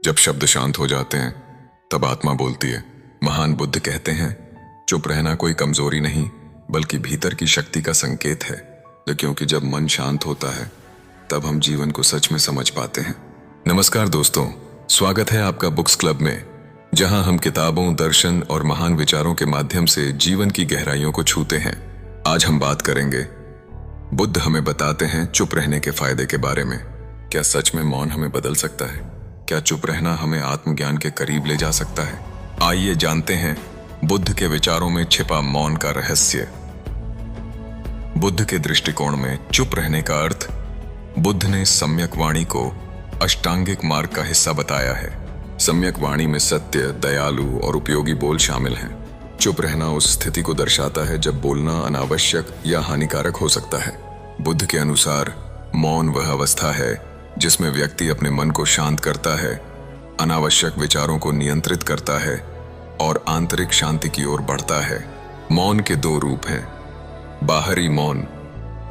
जब शब्द शांत हो जाते हैं तब आत्मा बोलती है। महान बुद्ध कहते हैं, चुप रहना कोई कमजोरी नहीं बल्कि भीतर की शक्ति का संकेत है। क्योंकि जब मन शांत होता है तब हम जीवन को सच में समझ पाते हैं। नमस्कार दोस्तों, स्वागत है आपका बुक्स क्लब में, जहां हम किताबों, दर्शन और महान विचारों के माध्यम से जीवन की गहराइयों को छूते हैं। आज हम बात करेंगे बुद्ध हमें बताते हैं चुप रहने के फायदे के बारे में। क्या सच में मौन हमें बदल सकता है? क्या चुप रहना हमें आत्मज्ञान के करीब ले जा सकता है? आइए जानते हैं बुद्ध के विचारों में छिपा मौन का रहस्य। बुद्ध के दृष्टिकोण में चुप रहने का अर्थ बुद्ध ने सम्यक वाणी को अष्टांगिक मार्ग का हिस्सा बताया है। सम्यक वाणी में सत्य, दयालु और उपयोगी बोल शामिल हैं। चुप रहना उस स्थिति को दर्शाता है जब बोलना अनावश्यक या हानिकारक हो सकता है। बुद्ध के अनुसार मौन वह अवस्था है जिसमें व्यक्ति अपने मन को शांत करता है, अनावश्यक विचारों को नियंत्रित करता है और आंतरिक शांति की ओर बढ़ता है। मौन के दो रूप हैं। बाहरी मौन,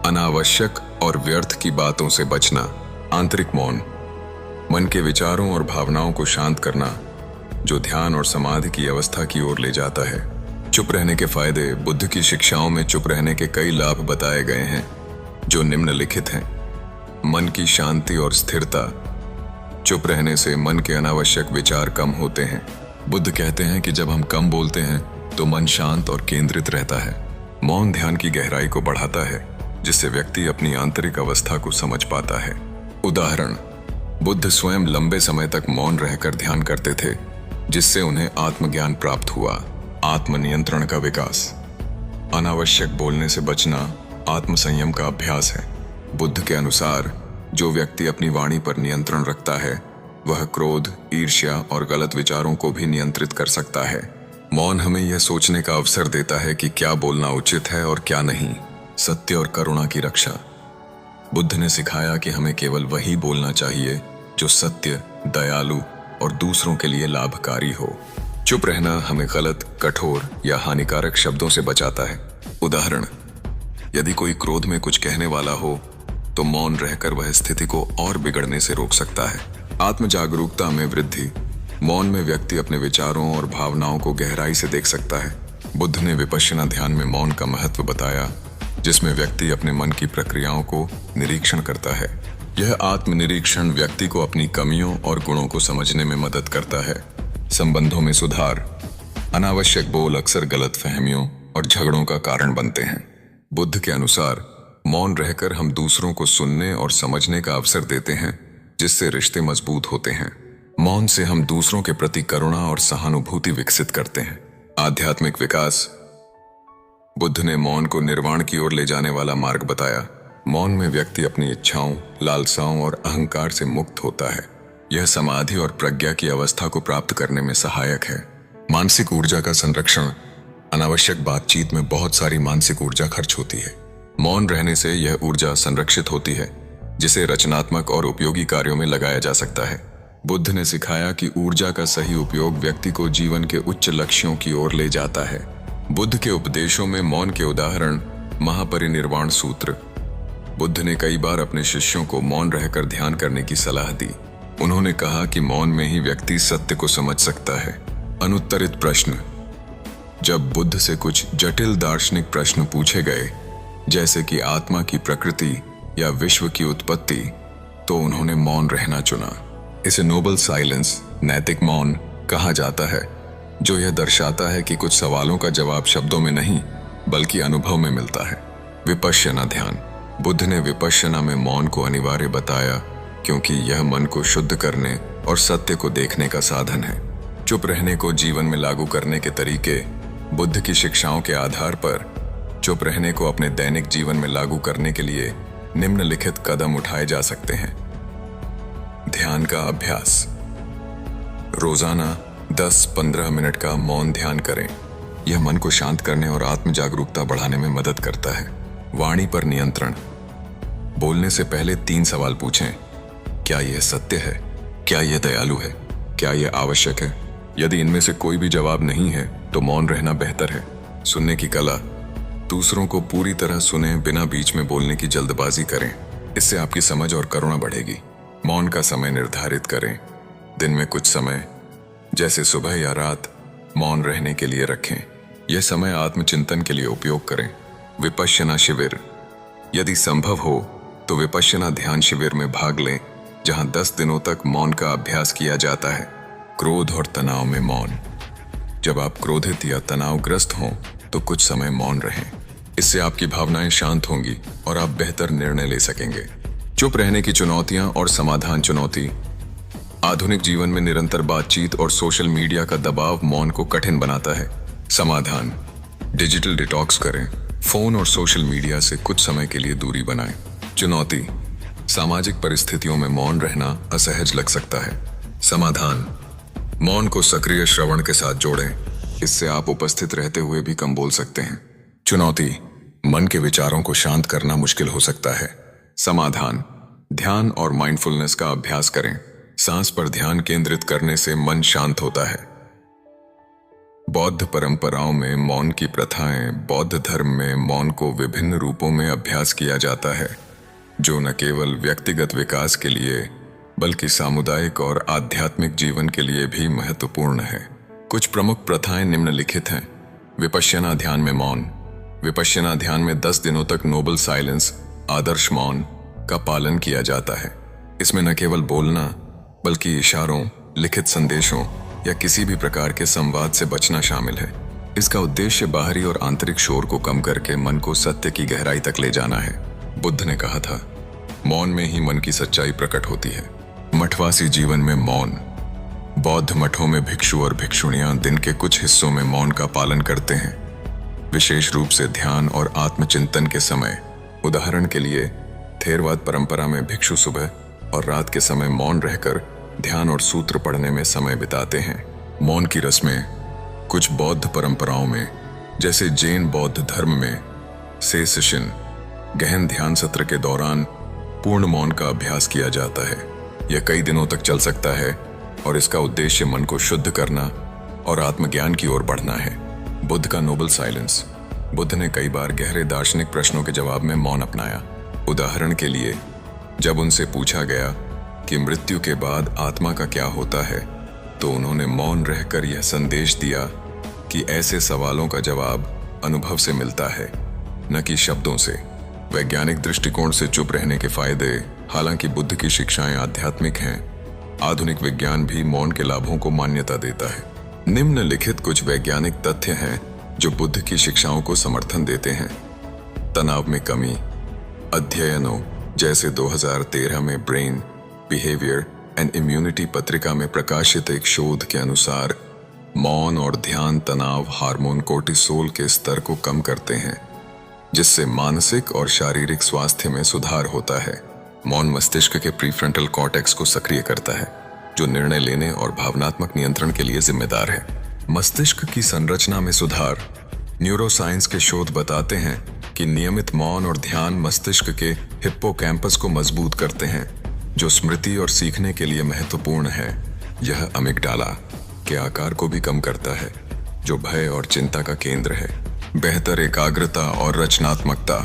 अनावश्यक और व्यर्थ की बातों से बचना। आंतरिक मौन, मन के विचारों और भावनाओं को शांत करना, जो ध्यान और समाधि की अवस्था की ओर ले जाता है। चुप रहने के फायदे। बुद्ध की शिक्षाओं में चुप रहने के कई लाभ बताए गए हैं, जो निम्नलिखित हैं। मन की शांति और स्थिरता। चुप रहने से मन के अनावश्यक विचार कम होते हैं। बुद्ध कहते हैं कि जब हम कम बोलते हैं तो मन शांत और केंद्रित रहता है। मौन ध्यान की गहराई को बढ़ाता है, जिससे व्यक्ति अपनी आंतरिक अवस्था को समझ पाता है। उदाहरण, बुद्ध स्वयं लंबे समय तक मौन रहकर ध्यान करते थे, जिससे उन्हें आत्मज्ञान प्राप्त हुआ। आत्मनियंत्रण का विकास। अनावश्यक बोलने से बचना आत्मसंयम का अभ्यास है। बुद्ध के अनुसार जो व्यक्ति अपनी वाणी पर नियंत्रण रखता है वह क्रोध, ईर्ष्या और गलत विचारों को भी नियंत्रित कर सकता है। मौन हमें यह सोचने का अवसर देता है कि क्या बोलना उचित है और क्या नहीं। सत्य और करुणा की रक्षा। बुद्ध ने सिखाया कि हमें केवल वही बोलना चाहिए जो सत्य, दयालु और दूसरों के लिए लाभकारी हो। चुप रहना हमें गलत, कठोर या हानिकारक शब्दों से बचाता है। उदाहरण, यदि कोई क्रोध में कुछ कहने वाला हो तो मौन रहकर वह स्थिति को और बिगड़ने से रोक सकता है। आत्म जागरूकता में वृद्धि। मौन में व्यक्ति अपने विचारों और भावनाओं को गहराई से देख सकता है। बुद्ध ने विपश्यना ध्यान में मौन का महत्व बताया, जिसमें व्यक्ति अपने मन की प्रक्रियाओं को निरीक्षण करता है। यह आत्मनिरीक्षण व्यक्ति को अपनी कमियों और गुणों को समझने में मदद करता है। संबंधों में सुधार। अनावश्यक बोल अक्सर गलतफहमियों और झगड़ों का कारण बनते हैं। बुद्ध के अनुसार मौन रहकर हम दूसरों को सुनने और समझने का अवसर देते हैं, जिससे रिश्ते मजबूत होते हैं। मौन से हम दूसरों के प्रति करुणा और सहानुभूति विकसित करते हैं। आध्यात्मिक विकास। बुद्ध ने मौन को निर्वाण की ओर ले जाने वाला मार्ग बताया। मौन में व्यक्ति अपनी इच्छाओं, लालसाओं और अहंकार से मुक्त होता है। यह समाधि और प्रज्ञा की अवस्था को प्राप्त करने में सहायक है। मानसिक ऊर्जा का संरक्षण। अनावश्यक बातचीत में बहुत सारी मानसिक ऊर्जा खर्च होती है। मौन रहने से यह ऊर्जा संरक्षित होती है, जिसे रचनात्मक और उपयोगी कार्यों में लगाया जा सकता है। बुद्ध ने सिखाया कि ऊर्जा का सही उपयोग व्यक्ति को जीवन के उच्च लक्ष्यों की ओर ले जाता है। बुद्ध के उपदेशों में मौन के उदाहरण। महापरिनिर्वाण सूत्र। बुद्ध ने कई बार अपने शिष्यों को मौन रहकर ध्यान करने की सलाह दी। उन्होंने कहा कि मौन में ही व्यक्ति सत्य को समझ सकता है। अनुत्तरित प्रश्न। जब बुद्ध से कुछ जटिल दार्शनिक प्रश्न पूछे गए, जैसे कि आत्मा की प्रकृति या विश्व की उत्पत्ति, तो उन्होंने मौन रहना चुना। इसे नोबल साइलेंस, नैतिक मौन कहा जाता है, जो यह दर्शाता है कि कुछ सवालों का जवाब शब्दों में नहीं बल्कि अनुभव में मिलता है। विपश्यना ध्यान। बुद्ध ने विपश्यना में मौन को अनिवार्य बताया, क्योंकि यह मन को शुद्ध करने और सत्य को देखने का साधन है। चुप रहने को जीवन में लागू करने के तरीके। बुद्ध की शिक्षाओं के आधार पर चुप रहने को अपने दैनिक जीवन में लागू करने के लिए निम्नलिखित कदम उठाए जा सकते हैं। ध्यान का अभ्यास। रोजाना 10-15 मिनट का मौन ध्यान करें। यह मन को शांत करने और आत्म जागरूकता बढ़ाने में मदद करता है। वाणी पर नियंत्रण। बोलने से पहले 3 सवाल पूछें। क्या यह सत्य है? क्या यह दयालु है? क्या यह आवश्यक है? यदि इनमें से कोई भी जवाब नहीं है तो मौन रहना बेहतर है। सुनने की कला। दूसरों को पूरी तरह सुने, बिना बीच में बोलने की जल्दबाजी करें। इससे आपकी समझ और करुणा बढ़ेगी। मौन का समय निर्धारित करें। दिन में कुछ समय, जैसे सुबह या रात, मौन रहने के लिए रखें। यह समय आत्मचिंतन के लिए उपयोग करें। विपश्यना शिविर, यदि संभव हो तो विपश्यना ध्यान शिविर में भाग लें, जहां 10 दिनों तक मौन का अभ्यास किया जाता है। क्रोध और तनाव में मौन, जब आप क्रोधित या तनावग्रस्त हों तो कुछ समय मौन रहें। इससे आपकी भावनाएं शांत होंगी और आप बेहतर निर्णय ले सकेंगे। चुप रहने की चुनौतियां और समाधान। चुनौती, आधुनिक जीवन में निरंतर बातचीत और सोशल मीडिया का दबाव मौन को कठिन बनाता है। समाधान, डिजिटल डिटॉक्स करें, फोन और सोशल मीडिया से कुछ समय के लिए दूरी बनाएं। चुनौती, सामाजिक परिस्थितियों में मौन रहना असहज लग सकता है। समाधान, मौन को सक्रिय श्रवण के साथ जोड़ें, इससे आप उपस्थित रहते हुए भी कम बोल सकते हैं। चुनौती, मन के विचारों को शांत करना मुश्किल हो सकता है। समाधान, ध्यान और माइंडफुलनेस का अभ्यास करें। सांस पर ध्यान केंद्रित करने से मन शांत होता है। बौद्ध परंपराओं में मौन की प्रथाएं। बौद्ध धर्म में मौन को विभिन्न रूपों में अभ्यास किया जाता है, जो न केवल व्यक्तिगत विकास के लिए बल्कि सामुदायिक और आध्यात्मिक जीवन के लिए भी महत्वपूर्ण है। कुछ प्रमुख प्रथाएं निम्नलिखित हैं। विपश्यना ध्यान में मौन। विपश्यना ध्यान में 10 दिनों तक नोबल साइलेंस, आदर्श मौन का पालन किया जाता है। इसमें न केवल बोलना बल्कि इशारों, लिखित संदेशों या किसी भी प्रकार के संवाद से बचना शामिल है। इसका उद्देश्य बाहरी और आंतरिक शोर को कम करके मन को सत्य की गहराई तक ले जाना है। बुद्ध ने कहा था, मौन में ही मन की सच्चाई प्रकट होती है। मठवासी जीवन में मौन। बौद्ध मठों में भिक्षु और भिक्षुणियां दिन के कुछ हिस्सों में मौन का पालन करते हैं, विशेष रूप से ध्यान और आत्मचिंतन के समय। उदाहरण के लिए, थेरवाद परंपरा में भिक्षु सुबह और रात के समय मौन रहकर ध्यान और सूत्र पढ़ने में समय बिताते हैं। मौन की रस्में। कुछ बौद्ध परंपराओं में, जैसे जैन बौद्ध धर्म में सेसेशन, गहन ध्यान सत्र के दौरान पूर्ण मौन का अभ्यास किया जाता है। यह कई दिनों तक चल सकता है और इसका उद्देश्य मन को शुद्ध करना और आत्मज्ञान की ओर बढ़ना है। बुद्ध का नोबल साइलेंस। बुद्ध ने कई बार गहरे दार्शनिक प्रश्नों के जवाब में मौन अपनाया। उदाहरण के लिए, जब उनसे पूछा गया कि मृत्यु के बाद आत्मा का क्या होता है, तो उन्होंने मौन रहकर यह संदेश दिया कि ऐसे सवालों का जवाब अनुभव से मिलता है, न कि शब्दों से। वैज्ञानिक दृष्टिकोण से चुप रहने के फायदे। हालांकि बुद्ध की शिक्षाएं आध्यात्मिक हैं, आधुनिक विज्ञान भी मौन के लाभों को मान्यता देता है। निम्नलिखित कुछ वैज्ञानिक तथ्य हैं जो बुद्ध की शिक्षाओं को समर्थन देते हैं। तनाव में कमी। अध्ययनों जैसे 2013 में ब्रेन, बिहेवियर एंड इम्यूनिटी पत्रिका में प्रकाशित एक शोध के अनुसार मौन और ध्यान तनाव हार्मोन कोर्टिसोल के स्तर को कम करते हैं, जिससे मानसिक और शारीरिक स्वास्थ्य में सुधार होता है। मौन मस्तिष्क के प्रीफ्रंटल कॉर्टेक्स को सक्रिय करता है, जो निर्णय लेने और भावनात्मक नियंत्रण के लिए जिम्मेदार है। मस्तिष्क की संरचना में सुधार। न्यूरोसाइंस के शोध बताते हैं कि नियमित मौन और ध्यान मस्तिष्क के हिप्पोकैम्पस को मजबूत करते हैं, जो स्मृति और सीखने के लिए महत्वपूर्ण है। यह अमिगडाला के आकार को भी कम करता है, जो भय और चिंता का केंद्र है। बेहतर एकाग्रता और रचनात्मकता।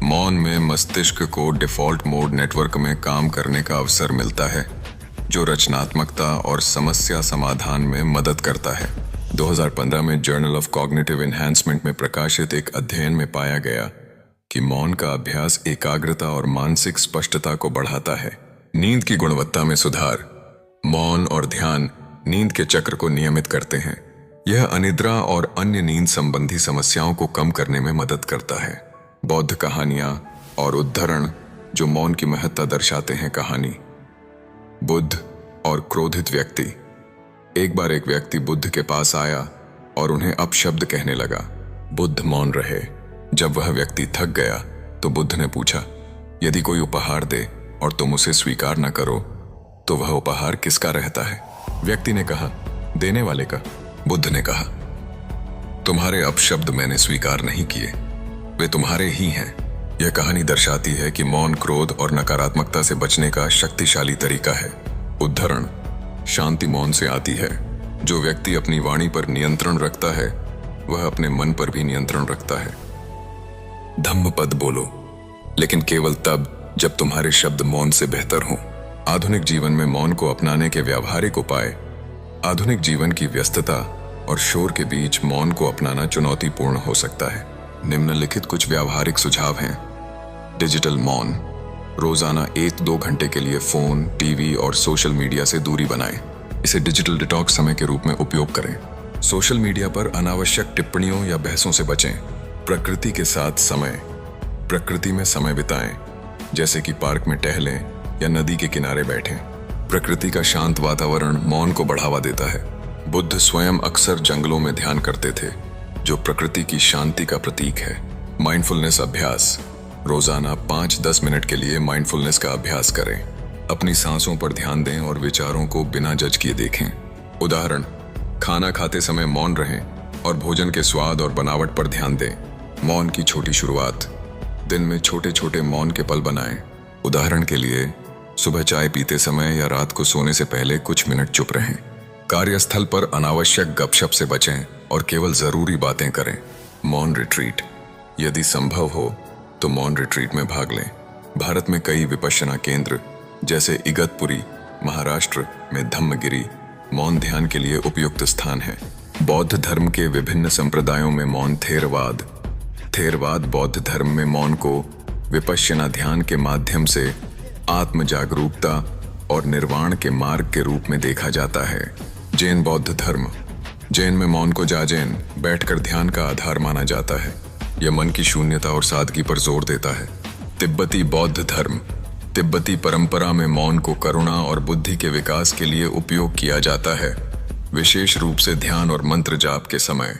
मौन में मस्तिष्क को डिफॉल्ट मोड नेटवर्क में काम करने का अवसर मिलता है, जो रचनात्मकता और समस्या समाधान में मदद करता है। 2015 में जर्नल ऑफ कॉग्निटिव एनहांसमेंट में प्रकाशित एक अध्ययन में पाया गया कि मौन का अभ्यास एकाग्रता और मानसिक स्पष्टता को बढ़ाता है। नींद की गुणवत्ता में सुधार। मौन और ध्यान नींद के चक्र को नियमित करते हैं। यह अनिद्रा और अन्य नींद संबंधी समस्याओं को कम करने में मदद करता है। बौद्ध कहानियां और उद्धरण जो मौन की महत्ता दर्शाते हैं। कहानी, बुद्ध और क्रोधित व्यक्ति। एक बार एक व्यक्ति बुद्ध के पास आया और उन्हें अपशब्द कहने लगा। बुद्ध मौन रहे। जब वह व्यक्ति थक गया तो बुद्ध ने पूछा, यदि कोई उपहार दे और तुम उसे स्वीकार न करो तो वह उपहार किसका रहता है? व्यक्ति ने कहा, देने वाले का। बुद्ध ने कहा, तुम्हारे अपशब्द मैंने स्वीकार नहीं किए, वे तुम्हारे ही हैं। यह कहानी दर्शाती है कि मौन क्रोध और नकारात्मकता से बचने का शक्तिशाली तरीका है। उद्धरण, शांति मौन से आती है। जो व्यक्ति अपनी वाणी पर नियंत्रण रखता है वह अपने मन पर भी नियंत्रण रखता है। धम्मपद बोलो, लेकिन केवल तब जब तुम्हारे शब्द मौन से बेहतर हों। आधुनिक जीवन में मौन को अपनाने के व्यावहारिक उपाय। आधुनिक जीवन की व्यस्तता और शोर के बीच मौन को अपनाना चुनौतीपूर्ण हो सकता है। निम्नलिखित कुछ व्यावहारिक सुझाव हैं। डिजिटल मौन। रोजाना 1-2 घंटे के लिए फोन, टीवी और सोशल मीडिया से दूरी बनाएं। इसे डिजिटल डिटॉक्स समय के रूप में उपयोग करें। सोशल मीडिया पर अनावश्यक टिप्पणियों या बहसों से बचें। प्रकृति के साथ समय। प्रकृति में समय बिताएं, जैसे कि पार्क में टहलें या नदी के किनारे बैठें। प्रकृति का शांत वातावरण मौन को बढ़ावा देता है। बुद्ध स्वयं अक्सर जंगलों में ध्यान करते थे, जो प्रकृति की शांति का प्रतीक है। माइंडफुलनेस अभ्यास। रोजाना 5-10 मिनट के लिए माइंडफुलनेस का अभ्यास करें। अपनी सांसों पर ध्यान दें और विचारों को बिना जज किए देखें। उदाहरण, खाना खाते समय मौन रहें और भोजन के स्वाद और बनावट पर ध्यान दें। मौन की छोटी शुरुआत। दिन में छोटे छोटे मौन के पल बनाएं। उदाहरण के लिए, सुबह चाय पीते समय या रात को सोने से पहले कुछ मिनट चुप रहें। कार्यस्थल पर अनावश्यक गपशप से बचें और केवल जरूरी बातें करें। मौन रिट्रीट। यदि संभव हो तो मौन रिट्रीट में भाग लें। भारत में कई विपश्यना केंद्र जैसे इगतपुरी, महाराष्ट्र में धम्मगिरी मौन ध्यान के लिए उपयुक्त स्थान है। बौद्ध धर्म के विभिन्न संप्रदायों में मौन थेरवाद बौद्ध धर्म में मौन को विपश्यना ध्यान के माध्यम से आत्म जागरूकता और निर्वाण के मार्ग के रूप में देखा जाता है। जैन बौद्ध धर्म। जैन में मौन को जाजेन बैठकर ध्यान का आधार माना जाता है। यह मन की शून्यता और सादगी पर जोर देता है। तिब्बती बौद्ध धर्म। तिब्बती परंपरा में मौन को करुणा और बुद्धि के विकास के लिए उपयोग किया जाता है, विशेष रूप से ध्यान और मंत्र जाप के समय।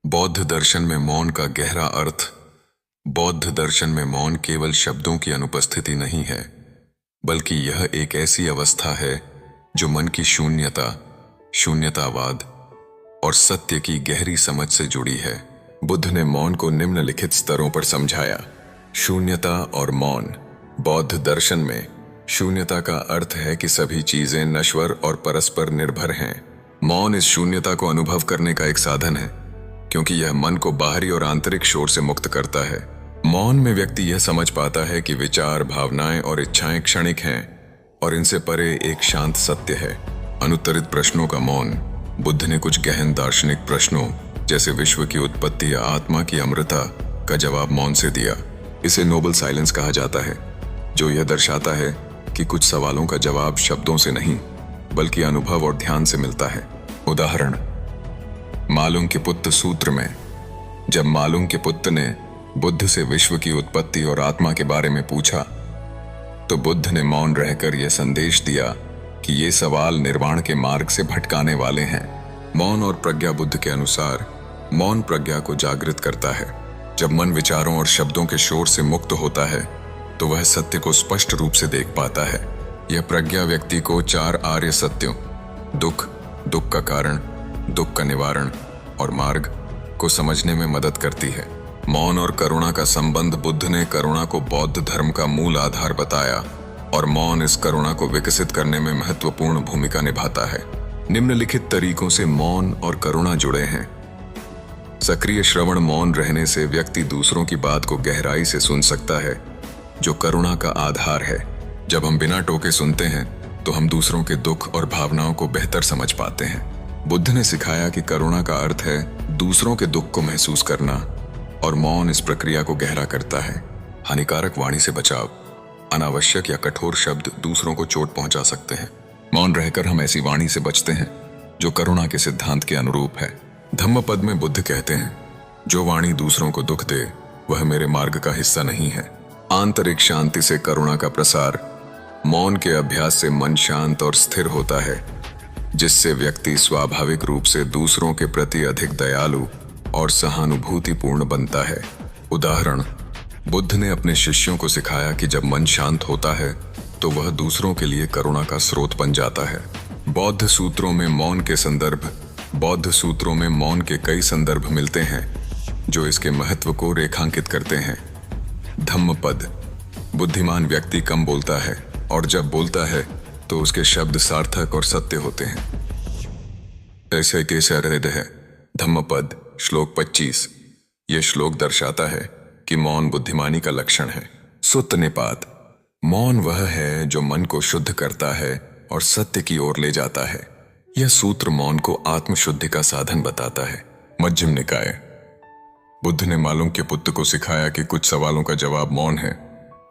बौद्ध दर्शन में मौन का गहरा अर्थ। बौद्ध दर्शन में मौन केवल शब्दों की अनुपस्थिति नहीं है, बल्कि यह एक ऐसी अवस्था है जो मन की शून्यतावाद और सत्य की गहरी समझ से जुड़ी है। बुद्ध ने मौन को निम्नलिखित स्तरों पर समझाया। शून्यता और मौन। बौद्ध दर्शन में शून्यता का अर्थ है कि सभी चीजें नश्वर और परस्पर निर्भर हैं। मौन इस शून्यता को अनुभव करने का एक साधन है, क्योंकि यह मन को बाहरी और आंतरिक शोर से मुक्त करता है। मौन में व्यक्ति यह समझ पाता है कि विचार, भावनाएं और इच्छाएं क्षणिक हैं और इनसे परे एक शांत सत्य है। अनुत्तरित प्रश्नों का मौन। बुद्ध ने कुछ गहन दार्शनिक प्रश्नों जैसे विश्व की उत्पत्ति या आत्मा की अमृता का जवाब मौन से दिया। इसे नोबल साइलेंस कहा जाता है, जो यह दर्शाता है कि कुछ सवालों का जवाब शब्दों से नहीं बल्कि अनुभव और ध्यान से मिलता है। उदाहरण, मालुंग के पुत्र सूत्र में जब मालुंग के पुत्र ने बुद्ध से विश्व की उत्पत्ति और आत्मा के बारे में पूछा, तो बुद्ध ने मौन रहकर यह संदेश दिया कि ये सवाल निर्वाण के मार्ग से भटकाने वाले हैं। मौन और प्रज्ञा। बुद्ध के अनुसार मौन प्रज्ञा को जागृत करता है। जब मन विचारों और शब्दों के शोर से मुक्त होता है तो वह सत्य को स्पष्ट रूप से देख पाता है। यह प्रज्ञा व्यक्ति को 4 आर्य सत्यों दुख, दुख का कारण, दुख का निवारण और मार्ग को समझने में मदद करती है। मौन और करुणा का संबंध। बुद्ध ने करुणा को बौद्ध धर्म का मूल आधार बताया और मौन इस करुणा को विकसित करने में महत्वपूर्ण भूमिका निभाता है। निम्नलिखित तरीकों से मौन और करुणा जुड़े हैं। सक्रिय श्रवण। मौन रहने से व्यक्ति दूसरों की बात को गहराई से सुन सकता है, जो करुणा का आधार है। जब हम बिना टोके सुनते हैं तो हम दूसरों के दुख और भावनाओं को बेहतर समझ पाते हैं। बुद्ध ने सिखाया कि करुणा का अर्थ है दूसरों के दुख को महसूस करना, और मौन इस प्रक्रिया को गहरा करता है। हानिकारक वाणी से बचाव। अनावश्यक या कठोर शब्द दूसरों को चोट पहुंचा सकते हैं। मौन रहकर हम ऐसी वाणी से बचते हैं जो करुणा के सिद्धांत के अनुरूप है। धम्मपद में बुद्ध कहते हैं, जो वाणी दूसरों को दुख दे वह मेरे मार्ग का हिस्सा नहीं है। आंतरिक शांति से करुणा का प्रसार। मौन के अभ्यास से मन शांत और स्थिर होता है, जिससे व्यक्ति स्वाभाविक रूप से दूसरों के प्रति अधिक दयालु और सहानुभूतिपूर्ण बनता है। उदाहरण, बुद्ध ने अपने शिष्यों को सिखाया कि जब मन शांत होता है तो वह दूसरों के लिए करुणा का स्रोत बन जाता है। बौद्ध सूत्रों में मौन के संदर्भ। बौद्ध सूत्रों में मौन के कई संदर्भ मिलते हैं जो इसके महत्व को रेखांकित करते हैं। धम्मपद। बुद्धिमान व्यक्ति कम बोलता है और जब बोलता है तो उसके शब्द सार्थक और सत्य होते हैं। ऐसे कैसे रहते हैं। धम्मपद श्लोक 25। यह श्लोक दर्शाता है कि मौन बुद्धिमानी का लक्षण है। सुत्त निपात। मौन वह है जो मन को शुद्ध करता है और सत्य की ओर ले जाता है। यह सूत्र मौन को आत्मशुद्धि का साधन बताता है। मध्यम निकाय। बुद्ध ने मालूम के पुत्र को सिखाया कि कुछ सवालों का जवाब मौन है,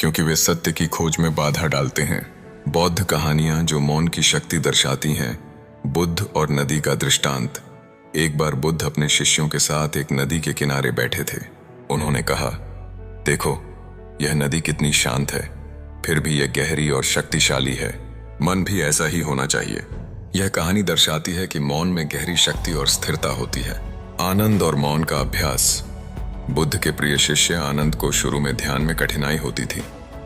क्योंकि वे सत्य की खोज में बाधा डालते हैं। बौद्ध कहानियां जो मौन की शक्ति दर्शाती हैं। बुद्ध और नदी का दृष्टांत। एक बार बुद्ध अपने शिष्यों के साथ एक नदी के किनारे बैठे थे। उन्होंने कहा, देखो, यह नदी कितनी शांत है, फिर भी यह गहरी और शक्तिशाली है। मन भी ऐसा ही होना चाहिए। यह कहानी दर्शाती है कि मौन में गहरी शक्ति और स्थिरता होती है। आनंद और मौन का अभ्यास। बुद्ध के प्रिय शिष्य आनंद को शुरू में ध्यान में कठिनाई होती थी।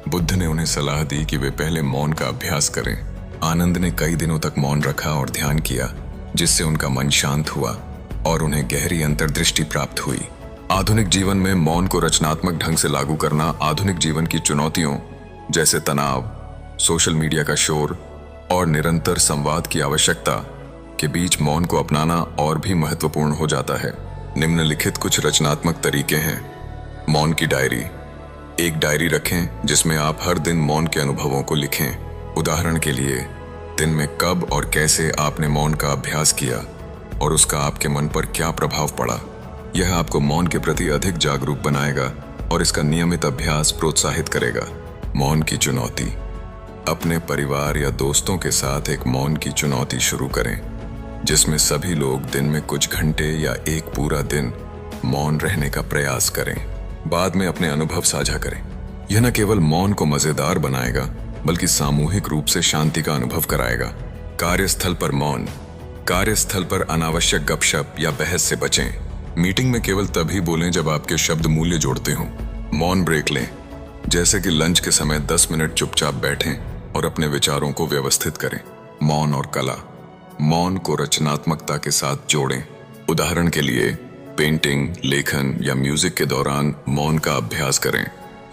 बुद्ध ने उन्हें सलाह दी कि वे पहले मौन का अभ्यास करें। आनंद ने कई दिनों तक मौन रखा और ध्यान किया, जिससे उनका मन शांत हुआ और उन्हें गहरी अंतर्दृष्टि प्राप्त हुई। आधुनिक जीवन में मौन को रचनात्मक ढंग से लागू करना आधुनिक जीवन की चुनौतियों जैसे तनाव, सोशल मीडिया का शोर और निरंतर संवाद की आवश्यकता के बीच मौन को अपनाना और भी महत्वपूर्ण हो जाता है। निम्नलिखित कुछ रचनात्मक तरीके हैं। मौन की डायरी। एक डायरी रखें जिसमें आप हर दिन मौन के अनुभवों को लिखें। उदाहरण के लिए, दिन में कब और कैसे आपने मौन का अभ्यास किया और उसका आपके मन पर क्या प्रभाव पड़ा। यह आपको मौन के प्रति अधिक जागरूक बनाएगा और इसका नियमित अभ्यास प्रोत्साहित करेगा। मौन की चुनौती। अपने परिवार या दोस्तों के साथ एक मौन की चुनौती शुरू करें, जिसमें सभी लोग दिन में कुछ घंटे या एक पूरा दिन मौन रहने का प्रयास करें। बाद में अपने अनुभव साझा करें। यह न केवल मौन को मजेदार बनाएगा, बल्कि सामूहिक रूप से शांति का अनुभव कराएगा। कार्यस्थल पर मौन। कार्यस्थल पर अनावश्यक गपशप या बहस से बचें। मीटिंग में केवल तभी बोलें जब आपके शब्द मूल्य जोड़ते हों। मौन ब्रेक लें, जैसे कि लंच के समय 10 मिनट चुपचाप बैठें और अपने विचारों को व्यवस्थित करें। मौन और कला। मौन को रचनात्मकता के साथ जोड़ें। उदाहरण के लिए, पेंटिंग, लेखन या म्यूजिक के दौरान मौन का अभ्यास करें।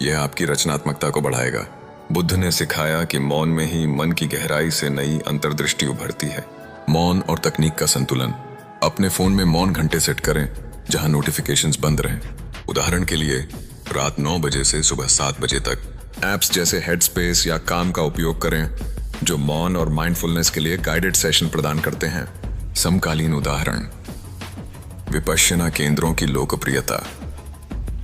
यह आपकी रचनात्मकता को बढ़ाएगा। बुद्ध ने सिखाया कि मौन में ही मन की गहराई से नई अंतर्दृष्टि उभरती है। मौन और तकनीक का संतुलन। अपने फोन में मौन घंटे सेट करें जहां नोटिफिकेशंस बंद रहें। उदाहरण के लिए, रात 9 बजे से सुबह 7 बजे तक। ऐप्स जैसे हेडस्पेस या काम का उपयोग करें जो मौन और माइंडफुलनेस के लिए गाइडेड सेशन प्रदान करते हैं। समकालीन उदाहरण। विपश्यना केंद्रों की लोकप्रियता।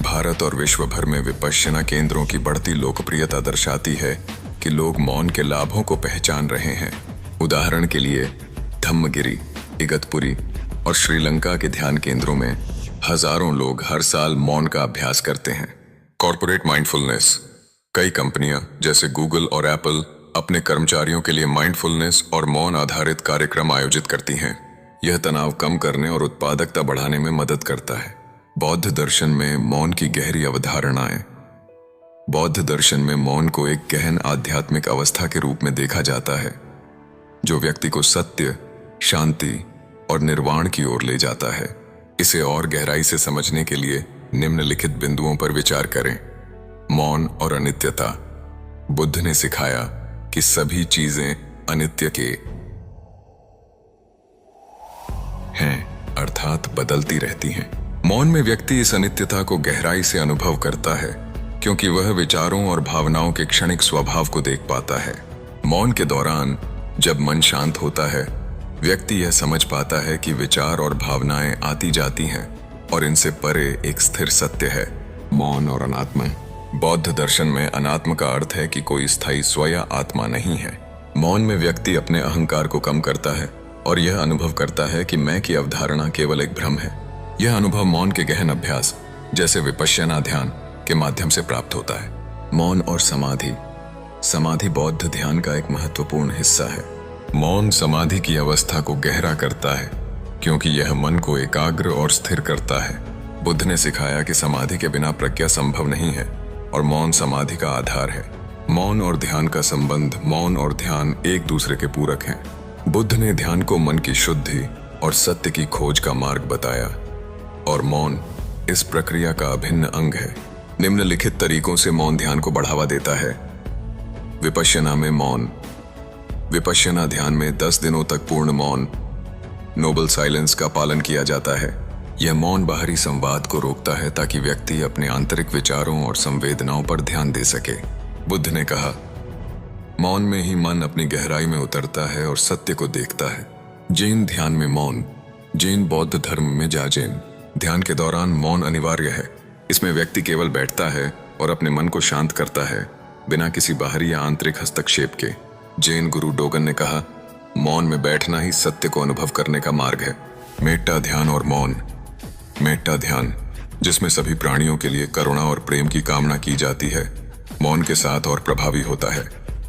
भारत और विश्व भर में विपश्यना केंद्रों की बढ़ती लोकप्रियता दर्शाती है कि लोग मौन के लाभों को पहचान रहे हैं। उदाहरण के लिए, धम्मगिरी, इगतपुरी और श्रीलंका के ध्यान केंद्रों में हजारों लोग हर साल मौन का अभ्यास करते हैं। Corporate mindfulness. कई कंपनियां जैसे गूगल और एप्पल अपने कर्मचारियों के लिए माइंडफुलनेस और मौन आधारित कार्यक्रम आयोजित करती हैं। यह तनाव कम करने और उत्पादकता बढ़ाने में मदद करता है। बौद्ध दर्शन में मौन की गहरी अवधारणाएं। बौद्ध दर्शन में मौन को एक गहन आध्यात्मिक अवस्था के रूप में देखा जाता है, जो व्यक्ति को सत्य, शांति और निर्वाण की ओर ले जाता है। इसे और गहराई से समझने के लिए निम्नलिखित बिंदुओं पर विचार करें। मौन और अनित्यता। बुद्ध ने सिखाया कि सभी चीजें अनित्य के हैं, अर्थात बदलती रहती हैं। मौन में व्यक्ति इस अनित्यता को गहराई से अनुभव करता है, क्योंकि वह विचारों और भावनाओं के क्षणिक स्वभाव को देख पाता है। मौन के दौरान जब मन शांत होता है, व्यक्ति यह समझ पाता है कि विचार और भावनाएं आती जाती हैं और इनसे परे एक स्थिर सत्य है। मौन और अनात्मा। बौद्ध दर्शन में अनात्म का अर्थ है कि कोई स्थायी स्व या आत्मा नहीं है। मौन में व्यक्ति अपने अहंकार को कम करता है और यह अनुभव करता है कि मैं की अवधारणा केवल एक भ्रम है। यह अनुभव मौन के गहन अभ्यास जैसे विपश्यना ध्यान के माध्यम से प्राप्त होता है। मौन और समाधि। समाधि बौद्ध ध्यान का एक महत्वपूर्ण हिस्सा है। मौन समाधि की अवस्था को गहरा करता है, क्योंकि यह मन को एकाग्र और स्थिर करता है। बुद्ध ने सिखाया कि समाधि के बिना प्रज्ञा संभव नहीं है और मौन समाधि का आधार है। मौन और ध्यान का संबंध। मौन और ध्यान एक दूसरे के पूरक हैं। बुद्ध ने ध्यान को मन की शुद्धि और सत्य की खोज का मार्ग बताया और मौन इस प्रक्रिया का अभिन्न अंग है। निम्नलिखित तरीकों से मौन ध्यान को बढ़ावा देता है। विपश्यना में मौन। विपश्यना ध्यान में 10 दिनों तक पूर्ण मौन, नोबल साइलेंस का पालन किया जाता है। यह मौन बाहरी संवाद को रोकता है ताकि व्यक्ति अपने आंतरिक विचारों और संवेदनाओं पर ध्यान दे सके। बुद्ध ने कहा, मौन में ही मन अपनी गहराई में उतरता है और सत्य को देखता है। जैन ध्यान में मौन। जैन बौद्ध धर्म में जाजेन। ध्यान के दौरान मौन अनिवार्य है। इसमें व्यक्ति केवल बैठता है और अपने मन को शांत करता है, बिना किसी बाहरी या आंतरिक हस्तक्षेप के। जैन गुरु डोगन ने कहा, मौन में बैठना ही सत्य को अनुभव करने का मार्ग है। मेट्टा ध्यान और मौन। मेट्टा ध्यान, जिसमें सभी प्राणियों के लिए करुणा और प्रेम की कामना की जाती है, मौन के साथ और प्रभावी होता है।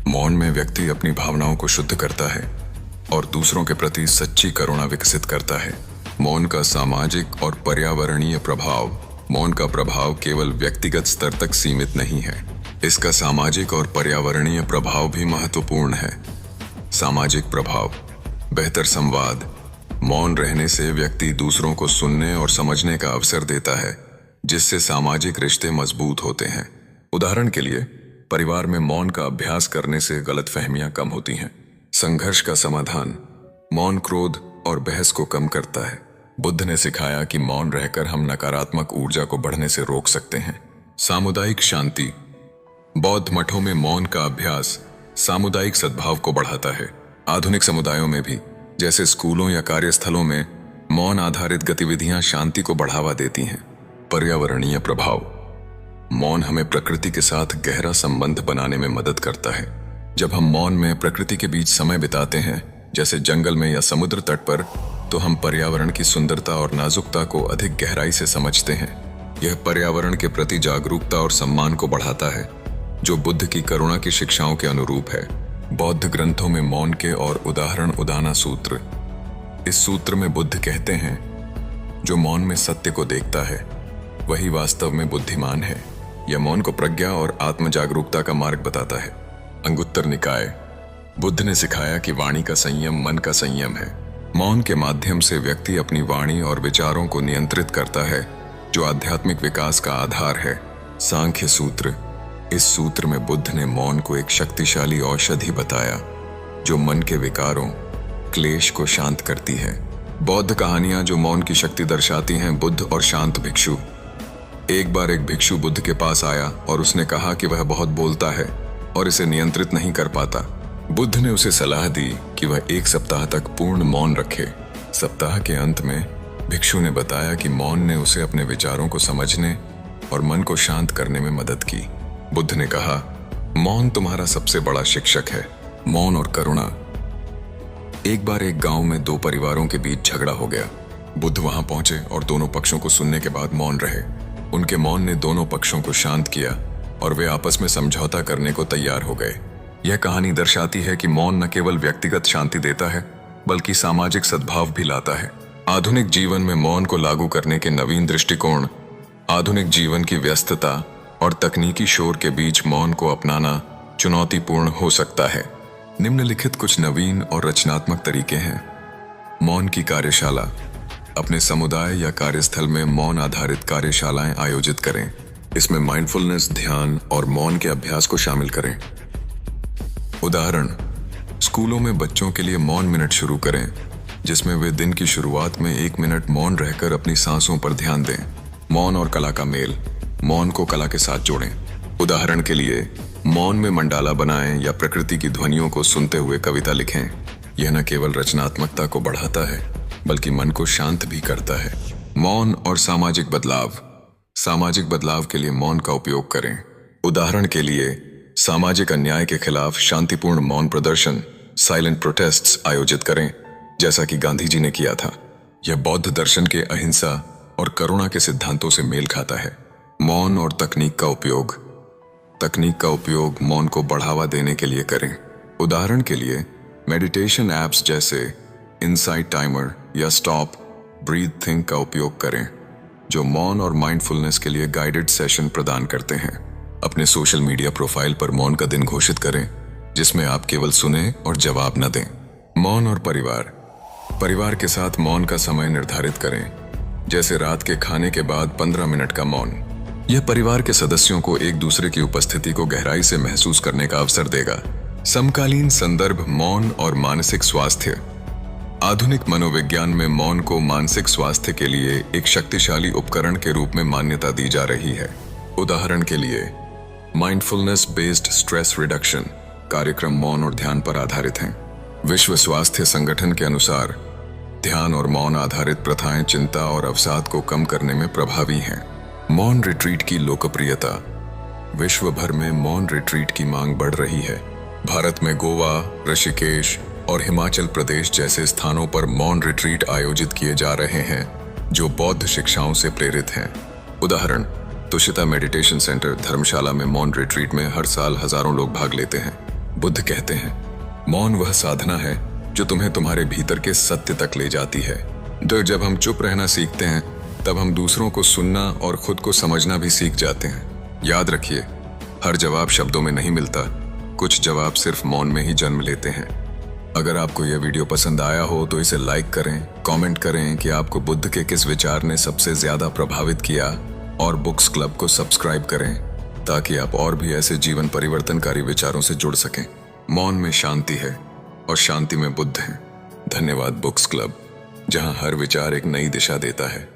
मौन में व्यक्ति अपनी भावनाओं को शुद्ध करता है और दूसरों के प्रति सच्ची करुणा विकसित करता है। मौन का सामाजिक और पर्यावरणीय प्रभाव। मौन का प्रभाव केवल व्यक्तिगत स्तर तक सीमित नहीं है, इसका सामाजिक और पर्यावरणीय प्रभाव भी महत्वपूर्ण है। सामाजिक प्रभाव। बेहतर संवाद। मौन रहने से व्यक्ति दूसरों को सुनने और समझने का अवसर देता है, जिससे सामाजिक रिश्ते मजबूत होते हैं। उदाहरण के लिए, परिवार में मौन का अभ्यास करने से गलतफहमियां कम होती हैं। संघर्ष का समाधान। मौन क्रोध और बहस को कम करता है। बुद्ध ने सिखाया कि मौन रहकर हम नकारात्मक ऊर्जा को बढ़ने से रोक सकते हैं। सामुदायिक शांति। बौद्ध मठों में मौन का अभ्यास सामुदायिक सद्भाव को बढ़ाता है। आधुनिक समुदायों में भी, जैसे स्कूलों या कार्यस्थलों में, मौन आधारित गतिविधियां शांति को बढ़ावा देती हैं। पर्यावरणीय प्रभाव। मौन हमें प्रकृति के साथ गहरा संबंध बनाने में मदद करता है। जब हम मौन में प्रकृति के बीच समय बिताते हैं, जैसे जंगल में या समुद्र तट पर, तो हम पर्यावरण की सुंदरता और नाजुकता को अधिक गहराई से समझते हैं। यह पर्यावरण के प्रति जागरूकता और सम्मान को बढ़ाता है, जो बुद्ध की करुणा की शिक्षाओं के अनुरूप है। बौद्ध ग्रंथों में मौन के और उदाहरण उदाना सूत्र। इस सूत्र में बुद्ध कहते हैं, जो मौन में सत्य को देखता है वही वास्तव में बुद्धिमान है। यह मौन को प्रज्ञा और आत्म जागरूकता का मार्ग बताता है। अंगुत्तर निकाय। बुद्ध ने सिखाया कि वाणी का संयम मन का संयम है। मौन के माध्यम से व्यक्ति अपनी वाणी और विचारों को नियंत्रित करता है, जो आध्यात्मिक विकास का आधार है। सांख्य सूत्र। इस सूत्र में बुद्ध ने मौन को एक शक्तिशाली औषधि बताया, जो मन के विकारों, क्लेश को शांत करती है। बौद्ध कहानियां जो मौन की शक्ति दर्शाती हैं। बुद्ध और शांत भिक्षु। एक बार एक भिक्षु बुद्ध के पास आया और उसने कहा कि वह बहुत बोलता है और इसे नियंत्रित नहीं कर पाता। बुद्ध ने उसे सलाह दी कि वह 1 सप्ताह तक पूर्ण मौन रखे। सप्ताह के अंत में भिक्षु ने बताया कि मौन ने उसे अपने विचारों को समझने और मन को शांत करने में मदद की। बुद्ध ने कहा, मौन तुम्हारा सबसे बड़ा शिक्षक है। मौन और करुणा। एक बार एक गांव में 2 परिवारों के बीच झगड़ा हो गया। बुद्ध वहां पहुंचे और दोनों पक्षों को सुनने के बाद मौन रहे। उनके मौन ने दोनों पक्षों को शांत किया और वे आपस में समझौता करने को तैयार हो गए। यह कहानी दर्शाती है कि मौन न केवल व्यक्तिगत शांति देता है, बल्कि सामाजिक सद्भाव भी लाता है। आधुनिक जीवन में मौन को लागू करने के नवीन दृष्टिकोण। आधुनिक जीवन की व्यस्तता और तकनीकी शोर के बीच मौन को अपनाना चुनौतीपूर्ण हो सकता है। निम्नलिखित कुछ नवीन और रचनात्मक तरीके हैं। मौन की कार्यशाला। अपने समुदाय या कार्यस्थल में मौन आधारित कार्यशालाएं आयोजित करें। इसमें माइंडफुलनेस, ध्यान और मौन के अभ्यास को शामिल करें। उदाहरण, स्कूलों में बच्चों के लिए मौन मिनट शुरू करें, जिसमें वे दिन की शुरुआत में 1 मिनट मौन रहकर अपनी सांसों पर ध्यान दें। मौन और कला का मेल। मौन को कला के साथ जोड़ें। उदाहरण के लिए, मौन में मंडाला बनाएं या प्रकृति की ध्वनियों को सुनते हुए कविता लिखें। यह न केवल रचनात्मकता को बढ़ाता है, बल्कि मन को शांत भी करता है। मौन और सामाजिक बदलाव। सामाजिक बदलाव के लिए मौन का उपयोग करें। उदाहरण के लिए, सामाजिक अन्याय के खिलाफ शांतिपूर्ण मौन प्रदर्शन, साइलेंट प्रोटेस्ट्स आयोजित करें, जैसा कि गांधी जी ने किया था। यह बौद्ध दर्शन के अहिंसा और करुणा के सिद्धांतों से मेल खाता है। मौन और तकनीक का उपयोग। तकनीक का उपयोग मौन को बढ़ावा देने के लिए करें। उदाहरण के लिए, मेडिटेशन ऐप्स जैसे इनसाइट टाइमर या स्टॉप ब्रीथ थिंक का उपयोग करें, जो मौन और माइंडफुलनेस के लिए गाइडेड सेशन प्रदान करते हैं। अपने सोशल मीडिया प्रोफाइल पर मौन का दिन घोषित करें, जिसमें आप केवल सुने और जवाब न दें। मौन और परिवार। परिवार के साथ मौन का समय निर्धारित करें, जैसे रात के खाने के बाद 15 मिनट का मौन। यह परिवार के सदस्यों को एक दूसरे की उपस्थिति को गहराई से महसूस करने का अवसर देगा। समकालीन संदर्भ। मौन और मानसिक स्वास्थ्य। आधुनिक मनोविज्ञान में मौन को मानसिक स्वास्थ्य के लिए एक शक्तिशाली उपकरण के रूप में मान्यता दी जा रही है। उदाहरण के लिए, माइंडफुलनेस बेस्ड स्ट्रेस रिडक्शन। कार्यक्रम मौन और ध्यान पर आधारित हैं। विश्व स्वास्थ्य संगठन के अनुसार ध्यान और मौन आधारित प्रथाएं चिंता और अवसाद को कम करने में प्रभावी हैं। मौन रिट्रीट की लोकप्रियता। विश्व भर में मौन रिट्रीट की मांग बढ़ रही है। भारत में गोवा, ऋषिकेश और हिमाचल प्रदेश जैसे स्थानों पर मौन रिट्रीट आयोजित किए जा रहे हैं जो बौद्ध शिक्षाओं से प्रेरित हैं। उदाहरण, तुषिता मेडिटेशन सेंटर धर्मशाला में मौन रिट्रीट में हर साल हजारों लोग भाग लेते हैं। बुद्ध कहते हैं, मौन वह साधना है जो तुम्हें तुम्हारे भीतर के सत्य तक ले जाती है। तो जब हम चुप रहना सीखते हैं तब हम दूसरों को सुनना और खुद को समझना भी सीख जाते हैं। याद रखिए, हर जवाब शब्दों में नहीं मिलता, कुछ जवाब सिर्फ मौन में ही जन्म लेते हैं। अगर आपको यह वीडियो पसंद आया हो तो इसे लाइक करें, कमेंट करें कि आपको बुद्ध के किस विचार ने सबसे ज्यादा प्रभावित किया और बुक्स क्लब को सब्सक्राइब करें ताकि आप और भी ऐसे जीवन परिवर्तनकारी विचारों से जुड़ सकें। मौन में शांति है और शांति में बुद्ध है। धन्यवाद बुक्स क्लब, जहां हर विचार एक नई दिशा देता है।